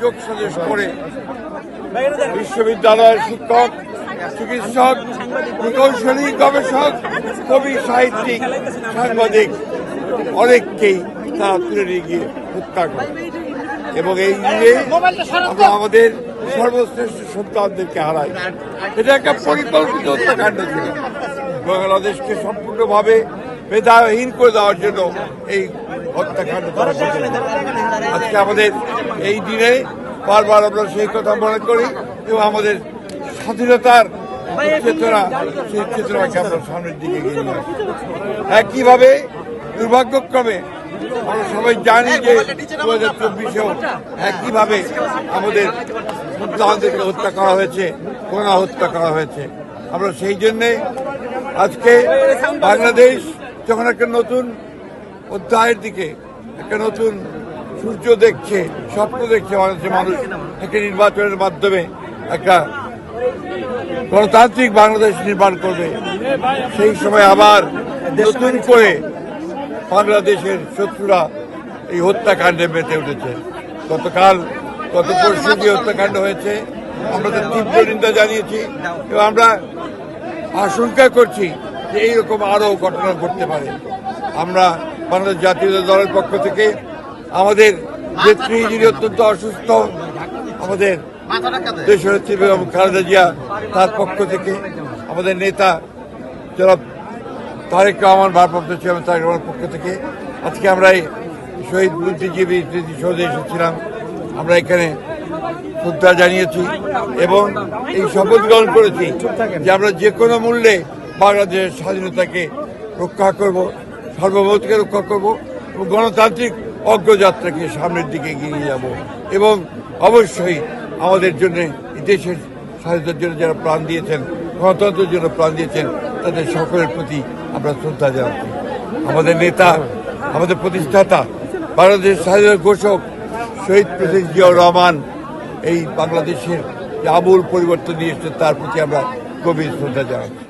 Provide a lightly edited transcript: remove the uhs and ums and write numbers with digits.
যোগ সাজেশ করে বিশ্ববিদ্যালয়ের শিক্ষক, চিকিৎসক, প্রকৌশলী, গবেষক, কবি, সাহিত্যিক, সাংবাদিক অনেককেই তারা তুলে নিয়ে গিয়ে হত্যা করে এবং এই নিয়ে আমরা আমাদের সর্বশ্রেষ্ঠ সন্তানদেরকে হারাই। এটা একটা পরিকল্পিত হত্যাকাণ্ড ছিল। বাংলাদেশকে সম্পূর্ণভাবে মেধাহীন করে দেওয়ার জন্য এই হত্যাকাণ্ড করা হয়েছে। আজকে আমাদের এই দিনে বারবার আমরা সেই কথা মনে করি এবং আমাদের স্বাধীনতার চেতনা, সেই চেতনাকে আমরা সামনের দিকে এগিয়ে নিয়ে আসি। একইভাবে দুর্ভাগ্যক্রমে আমরা সবাই জানি যে 2024-এও একইভাবে আমাদের সন্তানদেরকে হত্যা করা হয়েছে, করোনা হত্যা করা হয়েছে। আমরা সেই জন্যে আজকে বাংলাদেশ যখন একটা নতুন অধ্যায়ের দিকে, একটা নতুন সূর্য দেখছে, স্বপ্ন দেখছে, বাংলাদেশের মানুষ একটা নির্বাচনের মাধ্যমে একটা গণতান্ত্রিক বাংলাদেশ নির্মাণ করবে, সেই সময় আবার নতুন করে বাংলাদেশের শত্রুরা এই হত্যাকাণ্ডে মেতে উঠেছে। গত পরশু যে হত্যাকাণ্ড হয়েছে আমরা তার তীব্র নিন্দা জানিয়েছি এবং আমরা আশঙ্কা করছি যে এইরকম আরও ঘটনা ঘটতে পারে। আমরা বাংলাদেশ জাতীয় দলের পক্ষ থেকে আমাদের নেত্রী, যিনি অত্যন্ত অসুস্থ, আমাদের দেশনেত্রী বেগম খালেদা জিয়া, তার পক্ষ থেকে আমাদের নেতা জনাব তারেক রহমান, ভারপ্রাপ্ত চেয়ারম্যান তারেক রহমানের পক্ষ থেকে আজকে আমরা এই শহীদ বুদ্ধিজীবী স্মৃতিসৌধে এসেছিলাম। আমরা এখানে শ্রদ্ধা জানিয়েছি এবং এই শপথ গ্রহণ করেছি যে আমরা যে কোনো মূল্যে বাংলাদেশের স্বাধীনতাকে রক্ষা করব, সার্বভৌমত্বকে রক্ষা করব এবং গণতান্ত্রিক অগ্রযাত্রাকে সামনের দিকে এগিয়ে নিয়ে যাব এবং অবশ্যই আমাদের জন্য এই দেশের স্বাধীনতার জন্য যারা প্রাণ দিয়েছেন, গণতন্ত্রের জন্য প্রাণ দিয়েছেন, তাদের সকলের প্রতি আমরা শ্রদ্ধা জানাচ্ছি। আমাদের নেতা, আমাদের প্রতিষ্ঠাতা, বাংলাদেশ স্বাধীনতার ঘোষক শহীদ প্রেসিডেন্ট জিয়াউর রহমান এই বাংলাদেশের যে আমূল পরিবর্তন নিয়ে এসেছেন তার প্রতি আমরা গভীর শ্রদ্ধা জানাচ্ছি।